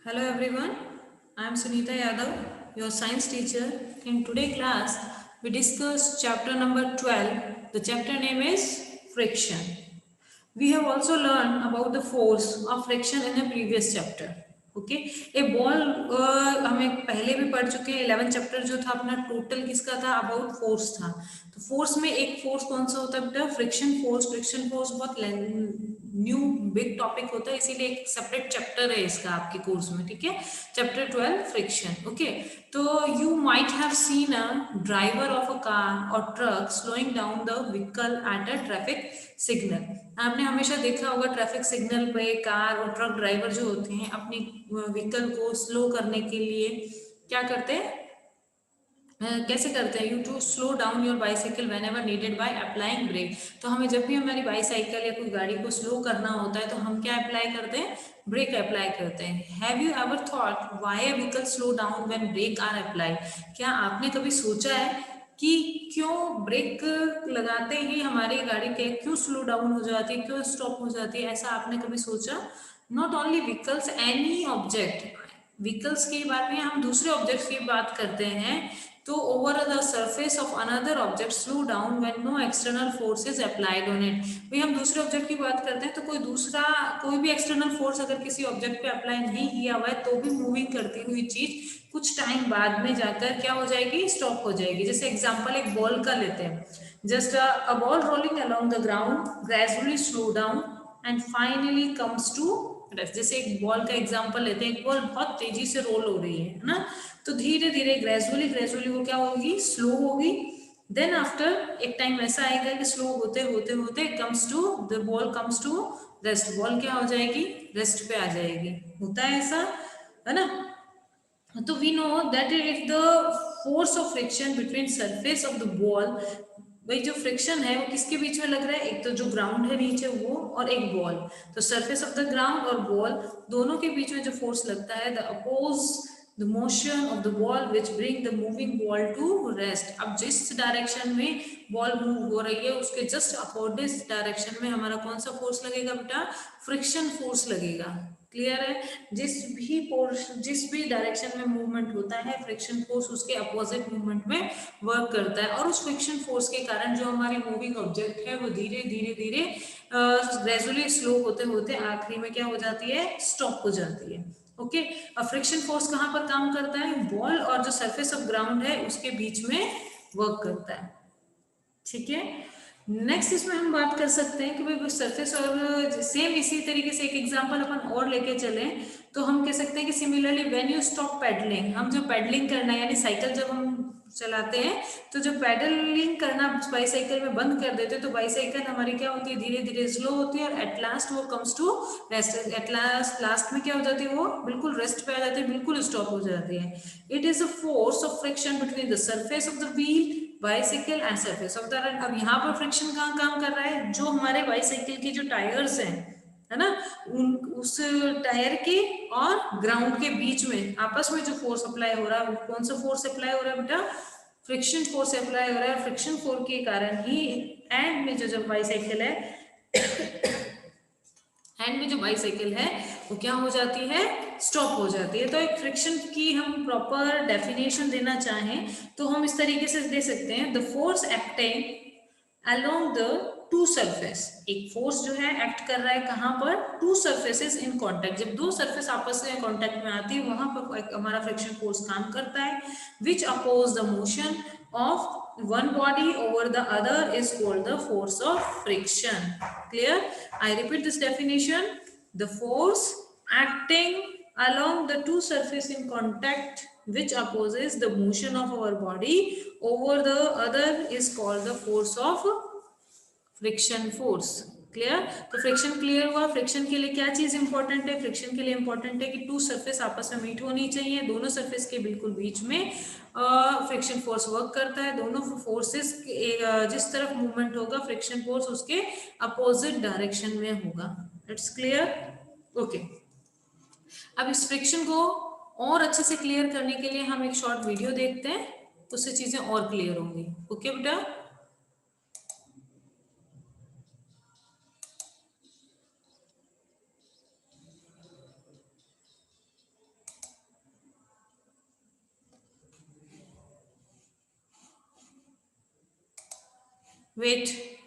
Hello everyone, I am Sunita Yadav, your science teacher. In today's class, we discuss chapter number 12. The chapter name is friction. We have also learned about the force of friction in a previous chapter. Okay A ball हमें पहले भी पढ़ चुके हैं 11 chapter जो था अपना total किसका था अबाउट फोर्स था तो फोर्स में एक फोर्स कौन सा होता है बेटा फ्रिक्शन फोर्स बहुत न्यू बिग टॉपिक होता है इसीलिए एक सेपरेट चैप्टर है इसका आपके कोर्स में ठीक है चैप्टर 12 फ्रिक्शन ओके तो you might have seen a driver of a car और truck slowing down the vehicle at a traffic signal आपने हमेशा देखा होगा ट्रैफिक सिग्नल पे कार और ट्रक ड्राइवर जो होते हैं अपनी व्हीकल को स्लो करने के लिए क्या करते हैं कैसे करते हैं you to slow down your bicycle whenever needed by applying brake तो हमें जब भी हमारी बाइसाइकिल या कोई गाड़ी को स्लो करना होता है तो हम क्या अप्लाई करते हैं ब्रेक अप्लाई करते हैं have you ever thought why a vehicle slow down when brake are applied क्या आपने कभी सोचा है कि क्यों ब्रेक लगाते ही हमारी गाड़ी के क्यों स्लो डाउन हो जाती है क्यों स्टॉप हो जाती है ऐसा आपने कभी सोचा not only vehicles any object vehicles के बारे में हम दूसरे ऑब्जेक्ट्स की बात करते हैं तो over the surface of another object slow down when no external force is applied on it भाई हम दूसरे ऑब्जेक्ट की बात करते हैं तो कोई भी एक्सटर्नल फोर्स अगर किसी ऑब्जेक्ट पे अप्लाई नहीं किया हुआ है तो भी मूविंग करती हुई चीज कुछ टाइम बाद में जाकर क्या हो जाएगी स्टॉप हो जाएगी जैसे एग्जांपल एक बॉल का लेते हैं just a ball rolling along the ground gradually slow down and finally comes to rest जैसे एक बॉल का एग्जांपल लेते हैं एक बॉल बहुत तेजी से रोल हो रही है ना तो धीरे धीरे ग्रेजुअली ग्रेजुअली वो क्या होगी स्लो होगी देन आफ्टर एक टाइम ऐसा आएगा कि स्लो होते होते होते comes to the ball comes to rest ball क्या हो जाएगी रेस्ट पे आ जाएगी होता है ऐसा है ना तो we know that if the force of friction between surface of the ball भाई जो फ्रिक्शन है वो किसके बीच में लग रहा है एक तो जो ग्राउंड है नीचे वो और एक बॉल तो सरफेस ऑफ द ग्राउंड और बॉल दोनों के बीच में जो फोर्स लगता है the oppose the motion of the ball which bring the moving ball to rest अब जिस डायरेक्शन में बॉल मूव हो रही है उसके जस्ट अपोजिट डायरेक्शन में हमारा कौन सा फोर्स लगेगा बेटा फ्रिक्शन फोर्स लगेगा क्लियर है जिस भी डायरेक्शन में मूवमेंट होता है फ्रिक्शन फोर्स उसके अपोजिट मूवमेंट में वर्क करता है और उस फ्रिक्शन फोर्स के कारण जो हमारी मूविंग ऑब्जेक्ट है वो धीरे धीरे धीरे ग्रेजुअली स्लो होते होते आखिरी में क्या हो जाती है स्टॉप हो जाती है ओके अब फ्रिक्शन फोर्स कहाँ पर काम करता है बॉल और जो सरफेस ऑफ ग्राउंड है उसके बीच में वर्क करता है ठीक है नेक्स्ट इसमें हम बात कर सकते हैं कि भाई सरफेस और सेम इसी तरीके से एक एग्जांपल अपन और लेके चले तो हम कह सकते हैं कि similarly when you stop pedalling हम जो पैडलिंग करना है यानी साइकिल जब हम चलाते हैं तो जब पैडलिंग करना बाईसाइकिल में बंद कर देते हैं तो बाईसाइकिल हमारी क्या होती है धीरे धीरे स्लो होती है और एट लास्ट वो comes to rest at last में क्या हो जाती है वो बिल्कुल रेस्ट पे आ जाती है बिल्कुल स्टॉप हो जाती है it is a force of friction between the surface of the wheel bicycle and surface of the run अब यहाँ पर फ्रिक्शन कहाँ काम कर रहा है जो हमारे बाइसाइकिल के जो टायर्स हैं है ना उस टायर के और ग्राउंड के बीच में आपस में जो फोर्स अप्लाई हो रहा है कौन सा फोर्स अप्लाई हो रहा है बेटा फ्रिक्शन फोर्स अप्लाई हो रहा है फ्रिक्शन फोर्स के कारण ही एंड में जो बाइसाइकिल है हैंड में जो बाईसाइकिल है वो क्या हो जाती है स्टॉप हो जाती है तो एक फ्रिक्शन की हम प्रॉपर डेफिनेशन देना चाहें तो हम इस तरीके से दे सकते हैं the force acting along the two surface एक फोर्स जो है एक्ट कर रहा है कहाँ पर टू सरफेसेस इन कांटेक्ट जब दो सरफेस आपस में कांटेक्ट में आती है वहां पर हमारा फ्रिक्शन फोर्स काम करता है which oppose the motion of one body over the other is called the force of friction clear I repeat this definition the force acting along the two surface in contact which opposes the motion of our body over the other is called the force of friction force clear तो friction clear हुआ friction के लिए क्या चीज important है friction के लिए important है कि टू सरफेस आपस में मीट होनी चाहिए दोनों सरफेस के बिल्कुल बीच में फ्रिक्शन फोर्स वर्क करता है दोनों फोर्सेस जिस तरफ मूवमेंट होगा फ्रिक्शन फोर्स उसके अपोजिट डायरेक्शन में होगा इट्स क्लियर ओके अब इस फ्रिक्शन को और अच्छे से क्लियर करने के लिए हम एक शॉर्ट वीडियो देखते हैं उससे चीजें और क्लियर होंगी ओके बेटा Wait.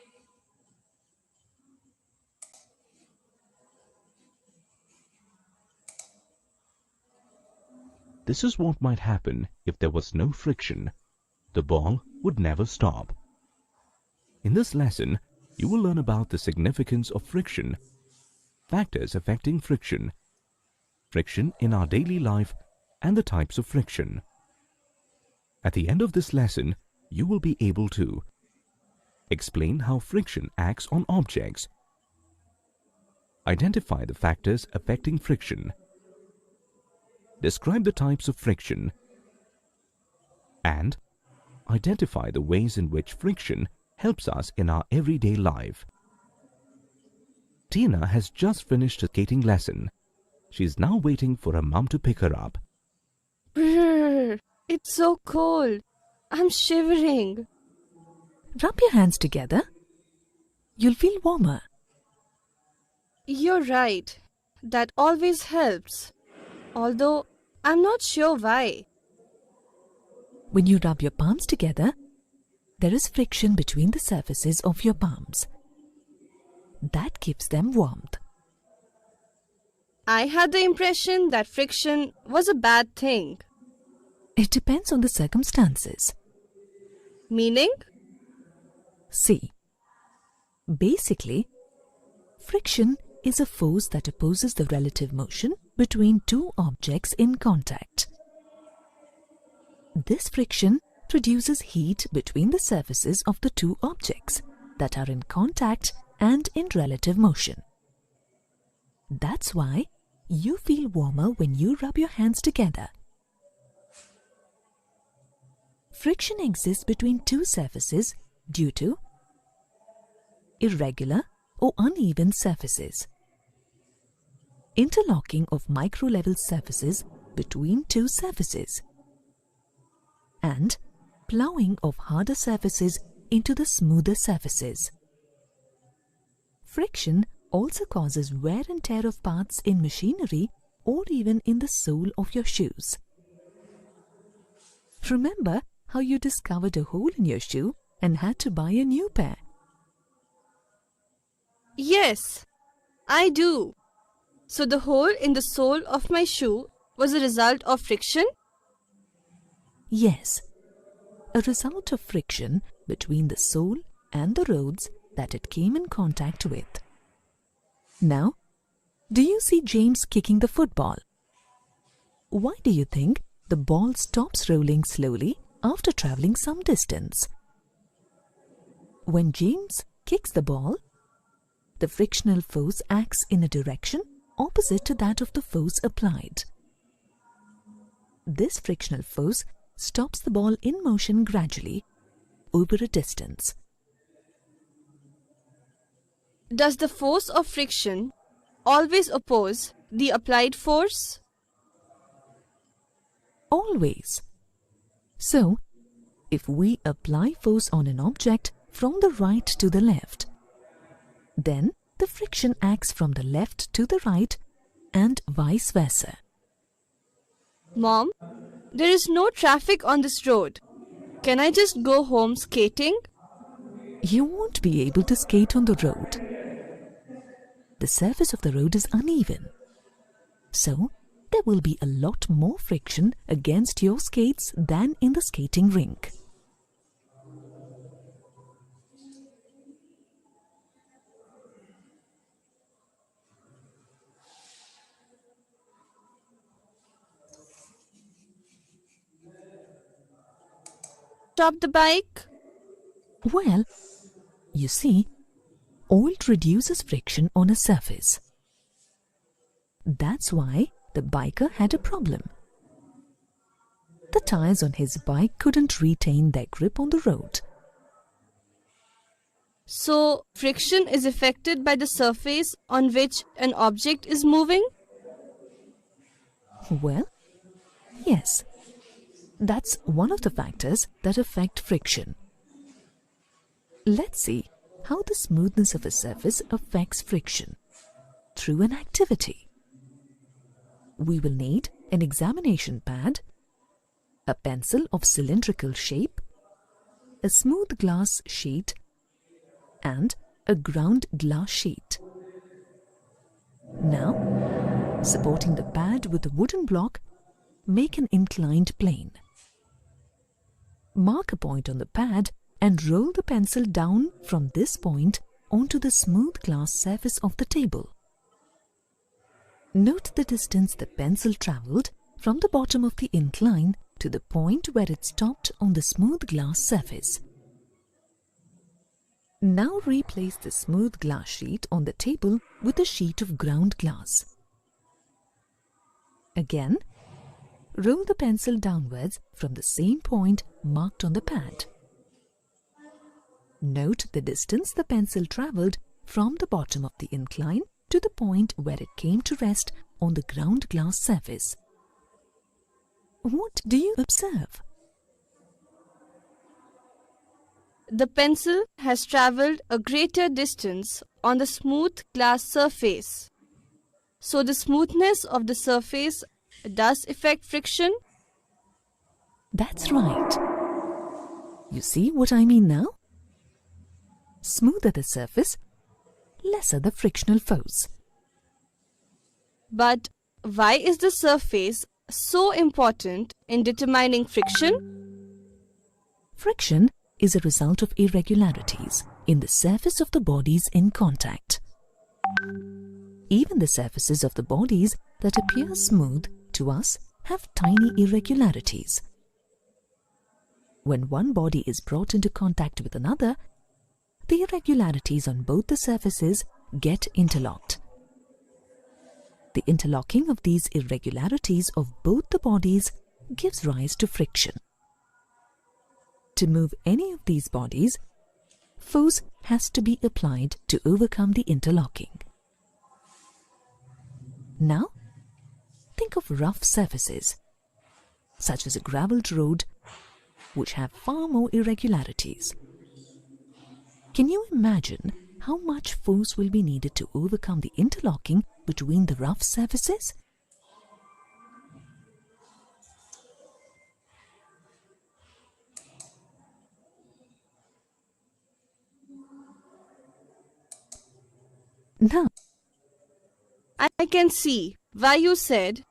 This is what might happen if there was no friction. The ball would never stop. In this lesson, you will learn about the significance of friction, factors affecting friction, friction in our daily life, and the types of friction. At the end of this lesson, you will be able to explain how friction acts on objects, identify the factors affecting friction, describe the types of friction, and identify the ways in which friction helps us in our everyday life. Tina has just finished a skating lesson. She is now waiting for her mum to pick her up. Brrr, it's so cold. I'm shivering. Rub your hands together. You'll feel warmer. You're right. That always helps. Although, I'm not sure why. When you rub your palms together, there is friction between the surfaces of your palms. That gives them warmth. I had the impression that friction was a bad thing. It depends on the circumstances. Meaning? See, basically, friction is a force that opposes the relative motion between two objects in contact. This friction produces heat between the surfaces of the two objects that are in contact and in relative motion. That's why you feel warmer when you rub your hands together. Friction exists between two surfaces due to irregular or uneven surfaces, interlocking of micro-level surfaces between two surfaces, and ploughing of harder surfaces into the smoother surfaces. Friction also causes wear and tear of parts in machinery or even in the sole of your shoes. Remember how you discovered a hole in your shoe and had to buy a new pair? Yes, I do. So the hole in the sole of my shoe was a result of friction? Yes, a result of friction between the sole and the roads that it came in contact with. Now, do you see James kicking the football? Why do you think the ball stops rolling slowly after traveling some distance? When James kicks the ball, the frictional force acts in a direction opposite to that of the force applied. This frictional force stops the ball in motion gradually over a distance. Does the force of friction always oppose the applied force? Always. So, if we apply force on an object from the right to the left, then the friction acts from the left to the right and vice versa. Mom, there is no traffic on this road. Can I just go home skating? You won't be able to skate on the road. The surface of the road is uneven. So, there will be a lot more friction against your skates than in the skating rink. Stop the bike? Well, you see, oil reduces friction on a surface. That's why the biker had a problem. The tires on his bike couldn't retain their grip on the road. So, friction is affected by the surface on which an object is moving? Well, yes. That's one of the factors that affect friction. Let's see how the smoothness of a surface affects friction through an activity. We will need an examination pad, a pencil of cylindrical shape, a smooth glass sheet, and a ground glass sheet. Now, supporting the pad with a wooden block, make an inclined plane. Mark a point on the pad and roll the pencil down from this point onto the smooth glass surface of the table. Note the distance the pencil travelled from the bottom of the incline to the point where it stopped on the smooth glass surface. Now replace the smooth glass sheet on the table with a sheet of ground glass. Again, roll the pencil downwards from the same point marked on the pad. Note the distance the pencil travelled from the bottom of the incline to the point where it came to rest on the ground glass surface. What do you observe? The pencil has travelled a greater distance on the smooth glass surface. So the smoothness of the surface does affect friction? That's right. You see what I mean now? Smoother the surface, lesser the frictional force. But why is the surface so important in determining friction? Friction is a result of irregularities in the surface of the bodies in contact. Even the surfaces of the bodies that appear smooth to us have tiny irregularities. When one body is brought into contact with another, the irregularities on both the surfaces get interlocked. The interlocking of these irregularities of both the bodies gives rise to friction. To move any of these bodies, force has to be applied to overcome the interlocking. Now, think of rough surfaces, such as a gravelled road, which have far more irregularities. Can you imagine how much force will be needed to overcome the interlocking between the rough surfaces? Now, I can see why you said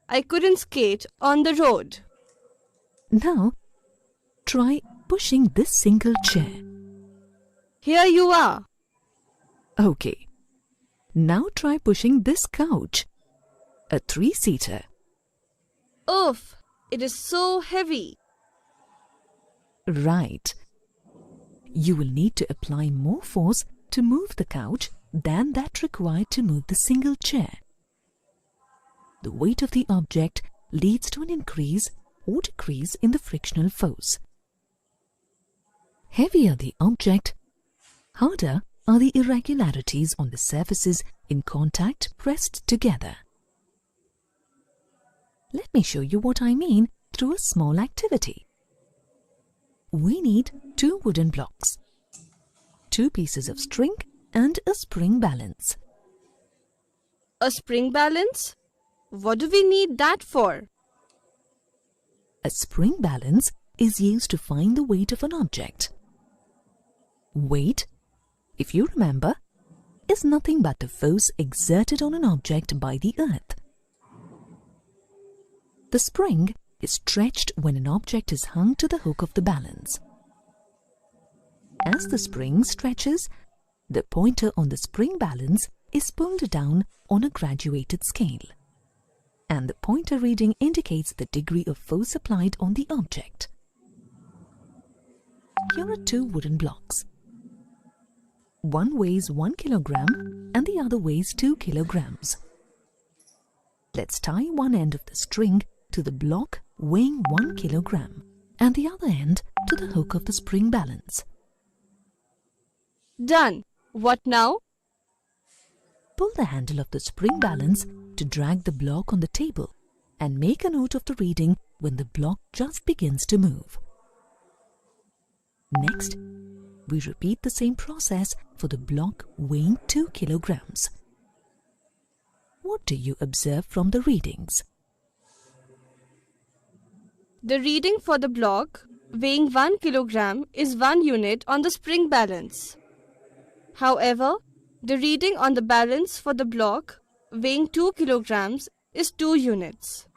I couldn't skate on the road. now, try pushing this single chair. Here you are. Okay. Now try pushing this couch, a three-seater. Oof, it is so heavy. Right. You will need to apply more force to move the couch than that required to move the single chair. The weight of the object leads to an increase or decrease in the frictional force. Heavier the object, harder are the irregularities on the surfaces in contact pressed together. Let me show you what I mean through a small activity. We need 2 wooden blocks, 2 pieces of string and a spring balance. A spring balance? What do we need that for? A spring balance is used to find the weight of an object. Weight, if you remember, is nothing but the force exerted on an object by the earth. The spring is stretched when an object is hung to the hook of the balance. As the spring stretches, the pointer on the spring balance is pulled down on a graduated scale, and the pointer reading indicates the degree of force applied on the object. Here are 2 wooden blocks. One weighs 1 kilogram and the other weighs 2 kilograms. Let's tie one end of the string to the block weighing 1 kilogram and the other end to the hook of the spring balance. Done. What now? Pull the handle of the spring balance to drag the block on the table and make a note of the reading when the block just begins to move. Next, we repeat the same process for the block weighing 2 kilograms. What do you observe from the readings? The reading for the block weighing 1 kilogram is 1 unit on the spring balance. However, the reading on the balance for the block weighing 2 kilograms is 2 units.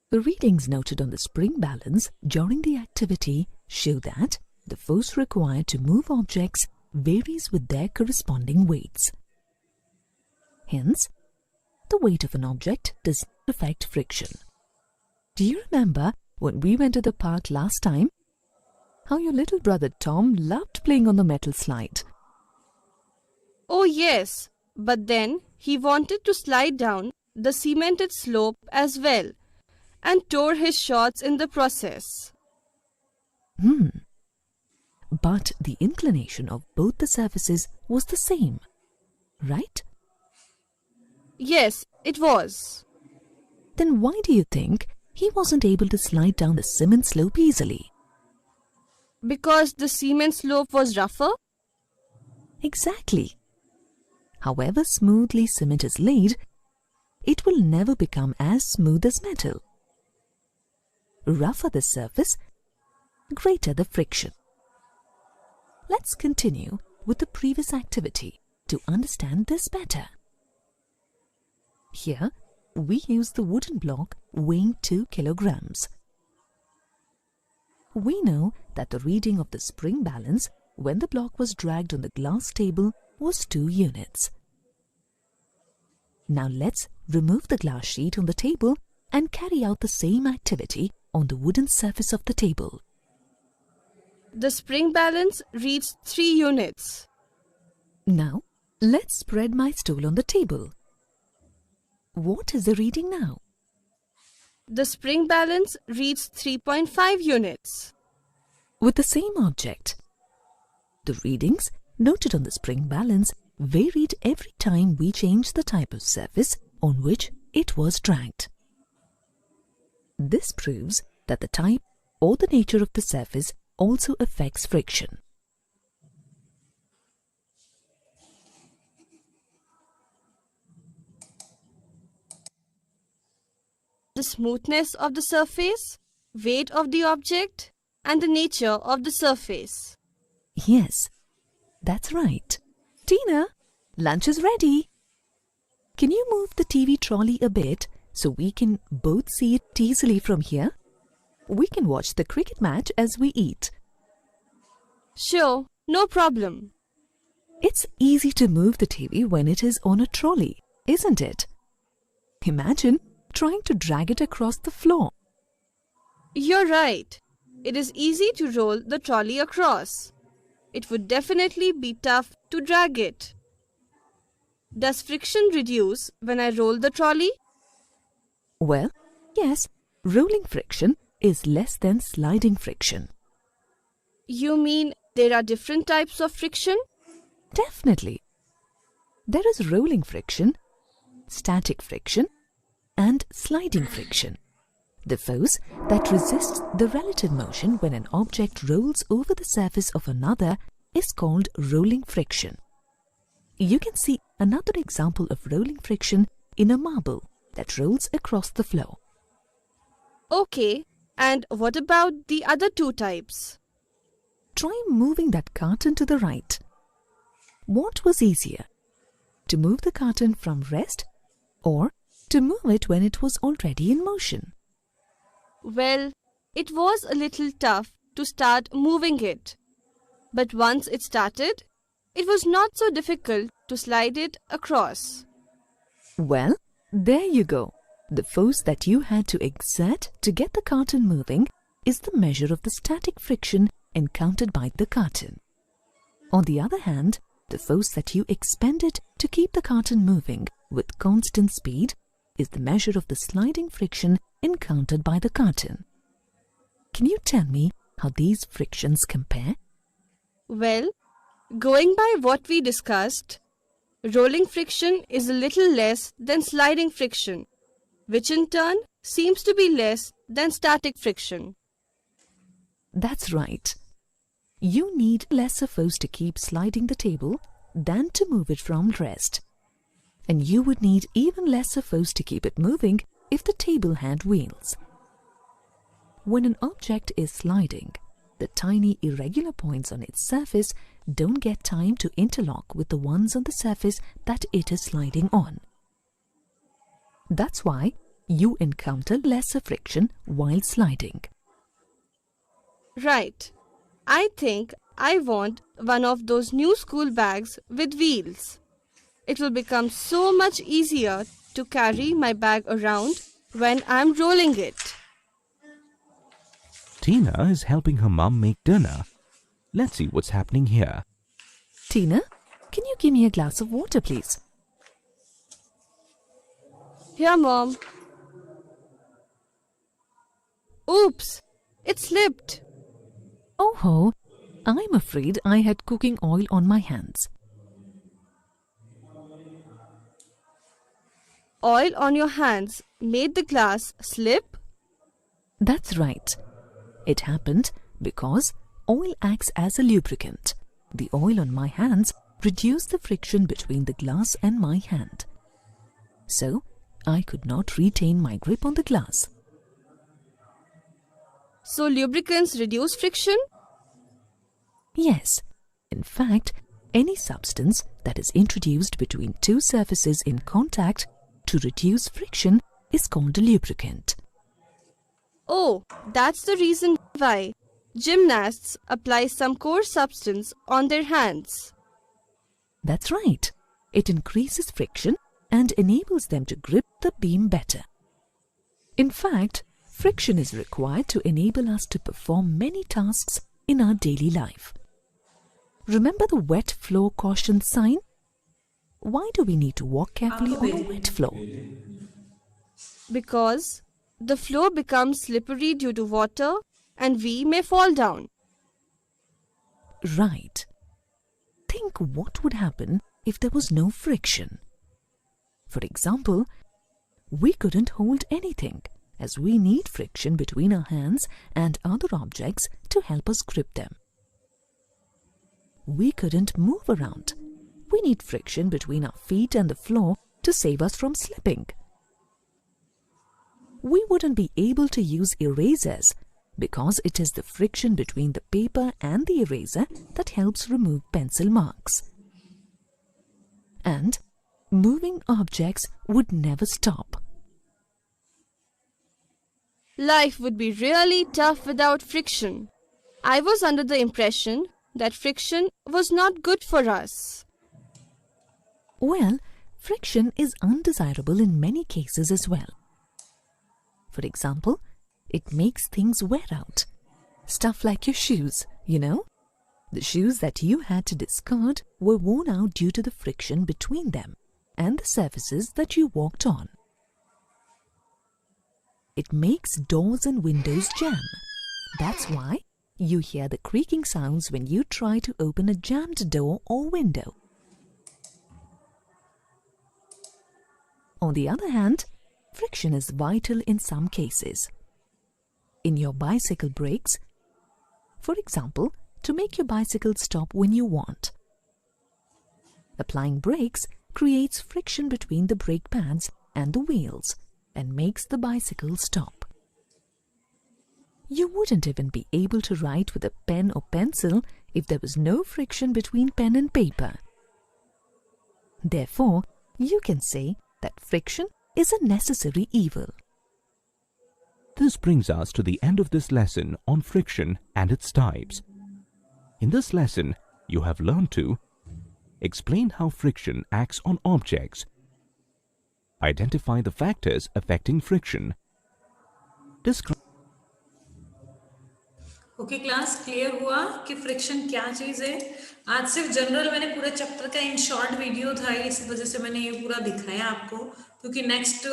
The readings noted on the spring balance during the activity show that the force required to move objects varies with their corresponding weights. Hence, the weight of an object does not affect friction. Do you remember when we went to the park last time? How your little brother Tom loved playing on the metal slide. Oh yes, but then he wanted to slide down the cemented slope as well and tore his shorts in the process. But the inclination of both the surfaces was the same, right? Yes, it was. Then why do you think he wasn't able to slide down the cement slope easily? Because the cement slope was rougher? Exactly. However smoothly cement is laid, it will never become as smooth as metal. Rougher the surface, greater the friction. Let's continue with the previous activity to understand this better. Here, we use the wooden block weighing 2 kilograms. We know that the reading of the spring balance when the block was dragged on the glass table was 2 units. Now let's remove the glass sheet on the table and carry out the same activity on the wooden surface of the table. The spring balance reads 3 units. Now, let's spread my stool on the table. What is the reading now? The spring balance reads 3.5 units. With the same object, the readings noted on the spring balance varied every time we changed the type of surface on which it was dragged. This proves that the type or the nature of the surface also affects friction. The smoothness of the surface, weight of the object, and the nature of the surface. Yes, that's right. Tina, lunch is ready. Can you move the TV trolley a bit so we can both see it easily from here? We can watch the cricket match as we eat. Sure, no problem. It's easy to move the TV when it is on a trolley, isn't it? Imagine trying to drag it across the floor. You're right. It is easy to roll the trolley across. It would definitely be tough to drag it. Does friction reduce when I roll the trolley? Well, yes, rolling friction is less than sliding friction. You mean there are different types of friction? Definitely. There is rolling friction, static friction, and sliding friction. The force that resists the relative motion when an object rolls over the surface of another is called rolling friction. You can see another example of rolling friction in a marble that rolls across the floor. Okay, and what about the other 2 types? Try moving that carton to the right. What was easier? To move the carton from rest or to move it when it was already in motion? Well, it was a little tough to start moving it. But once it started, it was not so difficult to slide it across. Well, there you go. The force that you had to exert to get the carton moving is the measure of the static friction encountered by the carton. On the other hand, the force that you expended to keep the carton moving with constant speed is the measure of the sliding friction encountered by the carton. Can you tell me how these frictions compare? Well, going by what we discussed, rolling friction is a little less than sliding friction, which in turn seems to be less than static friction. That's right. You need lesser force to keep sliding the table than to move it from rest. And you would need even lesser force to keep it moving if the table had wheels. When an object is sliding, the tiny irregular points on its surface don't get time to interlock with the ones on the surface that it is sliding on. That's why you encounter lesser friction while sliding. Right. I think I want one of those new school bags with wheels. It will become so much easier to carry my bag around when I'm rolling it. Tina is helping her mum make dinner. Let's see what's happening here. Tina, can you give me a glass of water, please? Here, Mom. Oops, it slipped. Oh ho, I'm afraid I had cooking oil on my hands. Oil on your hands made the glass slip? That's right. It happened because oil acts as a lubricant. The oil on my hands reduced the friction between the glass and my hand. So, I could not retain my grip on the glass. So lubricants reduce friction? Yes. In fact, any substance that is introduced between two surfaces in contact to reduce friction is called a lubricant. Oh, that's the reason why gymnasts apply some coarse substance on their hands. That's right. It increases friction and enables them to grip the beam better. In fact, friction is required to enable us to perform many tasks in our daily life. Remember the wet floor caution sign? Why do we need to walk carefully on a wet floor? Because the floor becomes slippery due to water and we may fall down. Right. Think what would happen if there was no friction. For example, we couldn't hold anything as we need friction between our hands and other objects to help us grip them. We couldn't move around. We need friction between our feet and the floor to save us from slipping. We wouldn't be able to use erasers because it is the friction between the paper and the eraser that helps remove pencil marks. And moving objects would never stop. Life would be really tough without friction. I was under the impression that friction was not good for us. Well, friction is undesirable in many cases as well. For example, it makes things wear out. Stuff like your shoes, you know? The shoes that you had to discard were worn out due to the friction between them and the surfaces that you walked on. It makes doors and windows jam. That's why you hear the creaking sounds when you try to open a jammed door or window. On the other hand, friction is vital in some cases. In your bicycle brakes, for example, to make your bicycle stop when you want. Applying brakes creates friction between the brake pads and the wheels and makes the bicycle stop. You wouldn't even be able to write with a pen or pencil if there was no friction between pen and paper. Therefore, you can say that friction is a necessary evil. This brings us to the end of this lesson on friction and its types. In this lesson, you have learned to explain how friction acts on objects, identify the factors affecting friction, describe okay class clear हुआ कि friction क्या चीज़ है। आज सिर्फ general मैंने पूरे chapter का in short video था, इस वजह से मैंने ये पूरा दिखाया आपको, क्योंकि नेक्स्ट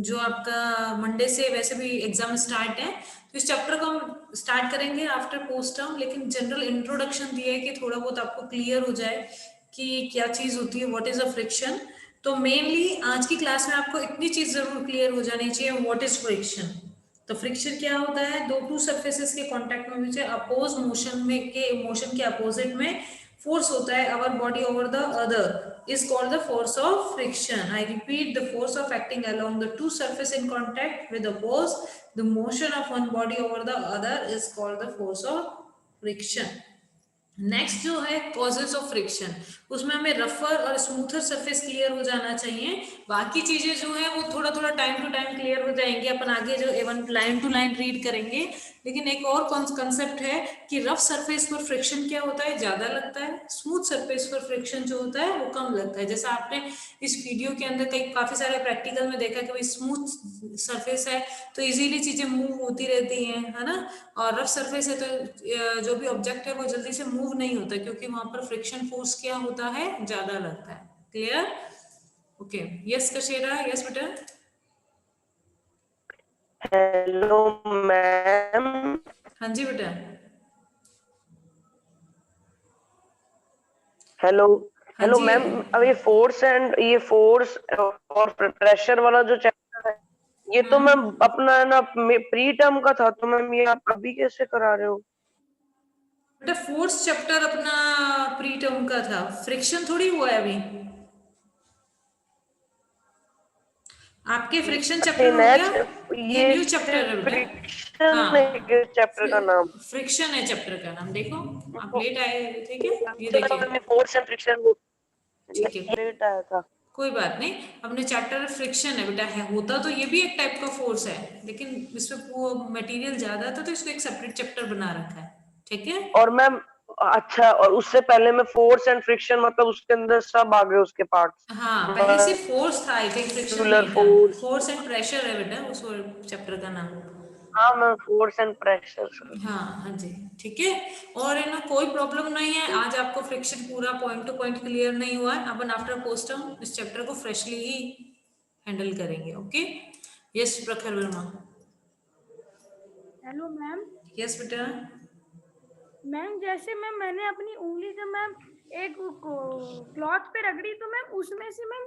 जो आपका मंडे से वैसे भी एग्जाम स्टार्ट है, तो इस चैप्टर को हम स्टार्ट करेंगे आफ्टर पोस्ट टर्म, लेकिन जनरल इंट्रोडक्शन दिया है कि थोड़ा बहुत आपको क्लियर हो जाए कि क्या चीज़ होती है, व्हाट इज़ अ फ्रिक्शन। तो मेनली आज की क्लास में आपको इतनी चीज़ ज़रूर क्लियर हो जानी चाहिए, व्हाट इज़ फ्रिक्शन। तो फ्रिक्शन क्या होता है, दो टू सरफेसेस के कांटेक्ट में बीच अपोज मोशन में के मोशन के अपोजिट में फोर्स होता है our body over the other is called the force of friction. I repeat, the force of acting along the two surface in contact with oppose the motion of one body over the other is called the force of friction. Next जो है causes of friction, उसमें हमें रफर और smoother surface clear हो जाना चाहिए। बाकी चीजें जो है वो थोड़ा थोड़ा टाइम टू टाइम क्लियर हो जाएंगी, अपन आगे जो एवन लाइन टू लाइन रीड करेंगे। लेकिन एक और कंसेप्ट है कि रफ सरफेस पर फ्रिक्शन क्या होता है, ज्यादा लगता है, स्मूथ सरफेस पर फ्रिक्शन जो होता है वो कम लगता है। जैसा आपने इस वीडियो के अंदर कई काफी सारे प्रैक्टिकल में देखा कि भाई स्मूथ सरफेस है तो इजीली चीजें मूव होती रहती हैं, है ना, और रफ सरफेस है तो जो भी ऑब्जेक्ट है वो जल्दी से मूव नहीं होता क्योंकि वहां पर फ्रिक्शन फोर्स क्या होता है, ज्यादा लगता है। क्लियर? ओके, यस कशेरा, यस बेटा। Hello ma'am. हाँ जी बेटा। हेलो हाँ हेलो जी। मैम, अब ये फोर्स और प्रेशर वाला जो चैप्टर है ये तो मैम अपना है ना प्री टर्म का था, तो मैम ये आप अभी कैसे करा रहे हो? बेटा फोर्स चैप्टर अपना प्री टर्म का था, फ्रिक्शन थोड़ी हुआ है अभी। आपके फ्रिक्शन अच्छा, चैप्टर हो गया, ये न्यू ये चैप्टर है बेटा। फ्रिक्शन है हाँ, चैप्टर का नाम? फ्रिक्शन है चैप्टर का नाम। देखो आप लेट आए थे क्या, ये मुझे लगा देखिए। मैम ये फोर्स एंड फ्रिक्शन ठीक है, लेट आया था। कोई बात नहीं, अपने चैप्टर फ्रिक्शन है बेटा, है होता तो ये भी एक टाइप का फोर्स है, लेकिन इसमें वो मटेरियल ज्यादा था तो इसको एक सेपरेट चैप्टर बना रखा है। ठीक है। और मैम अच्छा, और उससे पहले में फोर्स एंड फ्रिक्शन मतलब उसके अंदर सब आ गए उसके पार्ट्स, हाँ, पहले सिर्फ फोर्स था, आई थिंक फ्रिक्शन मॉलिक्यूलर नहीं था। फोर्स। फोर्स एंड प्रेशर है बेटा उस चैप्टर का नाम। हाँ मैम, फोर्स एंड प्रेशर। हाँ हाँ जी, ठीक है। और है ना, कोई प्रॉब्लम नहीं है, आज आपको फ्रिक्शन पूरा पॉइंट टू पॉइंट क्लियर नहीं हुआ है, अपन आफ्टर पोस्ट हम इस चैप्टर को फ्रेशली ही हैंडल करेंगे। Okay, yes Prakhar Verma. Hello ma'am. Yes बेटा। मैम जैसे मैंने अपनी उंगली जब मैम एक क्लॉथ पे रगड़ी तो मैम उसमें से मैम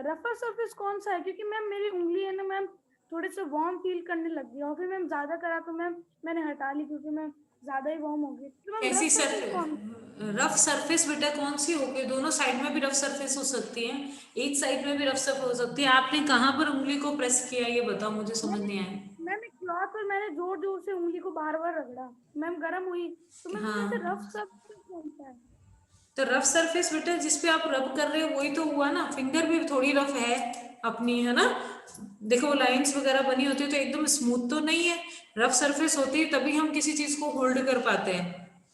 रफर सरफेस कौन सा है, क्योंकि मैम मेरी उंगली है ना मैम थोड़े से वार्म फील करने लग गई और फिर मैम ज्यादा करा तो मैम मैंने हटा ली क्योंकि मैम ज्यादा ही वार्म हो गई। तो मैम कैसी रफ सरफेस कौन? रफ सरफेस बेटा कौन सी होगी, दोनों साइड में भी रफ सरफेस हो सकती है, एक साइड में भी रफ सरफेस हो सकती है। आपने कहाँ पर उंगली को प्रेस किया ये बताओ, मुझे समझ नहीं आया। मैम एक क्लॉथ पर मैंने जोर जोर से उंगली को बार बार रगड़ा, मैम गर्म हुई, तो मैम उसमें से रफ हाँ, सरफेस कौन सा है? तो रफ सरफेस बेटा जिस पे आप रब कर रहे हो वही तो हुआ ना, फिंगर भी थोड़ी रफ है अपनी, है ना। देखो लाइंस वगैरह बनी होती है तो एकदम स्मूथ तो नहीं है, रफ सरफेस होती है तभी हम किसी चीज को होल्ड कर पाते हैं,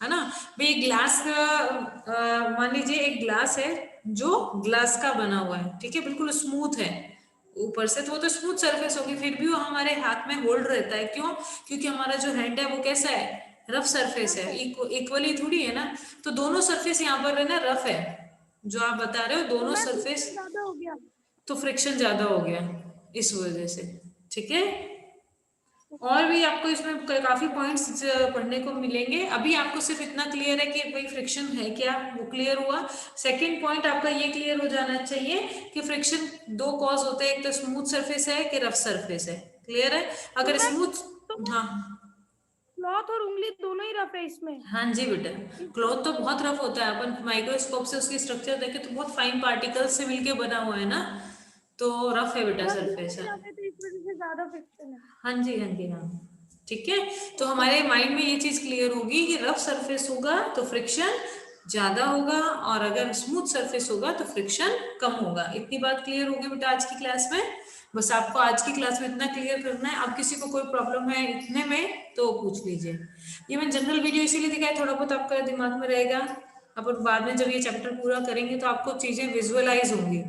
है ना। भाई ग्लास का मान लीजिए एक ग्लास है जो ग्लास का बना हुआ है, ठीक है, बिल्कुल स्मूथ है ऊपर से, तो वो तो स्मूथ सरफेस होगी, फिर भी वो हमारे हाथ में होल्ड रहता है, क्यों? क्योंकि हमारा जो हैंड है वो कैसा है, रफ सरफेस है, इक्वली थोड़ी है ना। तो दोनों सरफेस यहाँ पर है ना रफ है, जो आप बता रहे हो तो दोनों मैम सरफेस, ज्यादा हो गया। तो फ्रिक्शन ज्यादा हो गया इस वजह से। ठीक है, और भी आपको इसमें काफी पॉइंट्स पढ़ने को मिलेंगे, अभी आपको सिर्फ इतना क्लियर है कि भाई फ्रिक्शन है क्या, वो क्लियर हुआ। सेकंड पॉइंट आपका ये क्लियर हो जाना चाहिए कि फ्रिक्शन दो कॉज होते हैं, एक तो स्मूथ सरफेस है कि रफ सरफेस है। क्लियर है? तो अगर मैम स्मूथ, तो हाँ क्लॉथ और उंगली दोनों ही रफ है इसमें। हाँ जी बेटा, क्लॉथ तो बहुत रफ होता है, अपन माइक्रोस्कोप से उसकी स्ट्रक्चर देखे तो बहुत फाइन पार्टिकल्स से मिलके बना हुआ है ना, तो रफ है बेटा हाँ दोनों सरफेस ही है। रफ है तो इस वजह से ज्यादा फ्रिक्शन है। हाँ जी हाँ जी हाँ, ठीक है। तो हमारे माइंड में ये चीज क्लियर होगी कि रफ सरफेस होगा तो फ्रिक्शन ज्यादा होगा, और अगर स्मूथ सरफेस होगा तो फ्रिक्शन कम होगा। इतनी बात क्लियर होगी बेटा आज की क्लास में, बस आपको आज की क्लास में इतना क्लियर करना है। अब किसी को कोई प्रॉब्लम है इतने में तो पूछ लीजिए। ये मैं जनरल वीडियो इसीलिए दिखाया, थोड़ा बहुत आपका दिमाग में रहेगा, अपन बाद में जब ये चैप्टर पूरा करेंगे तो आपको चीजें विजुअलाइज होंगी,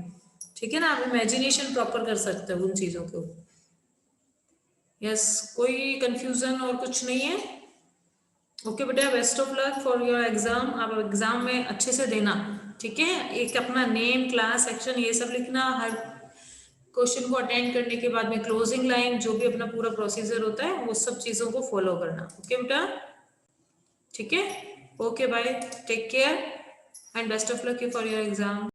ठीक है ना, आप इमेजिनेशन प्रॉपर कर सकते हो उन चीजों को। यस, कोई कंफ्यूजन और कुछ नहीं है? ओके बेटा, best of luck for your exam, आप एग्जाम में अच्छे से देना, ठीक है। एक अपना नेम, क्लास, सेक्शन ये सब लिखना, हर क्वेश्चन को अटेंड करने के बाद में क्लोजिंग लाइन, जो भी अपना पूरा प्रोसीजर होता है वो सब चीजों को फॉलो करना। ओके बेटा, ठीक है, okay bye, take care and best of luck for your exam.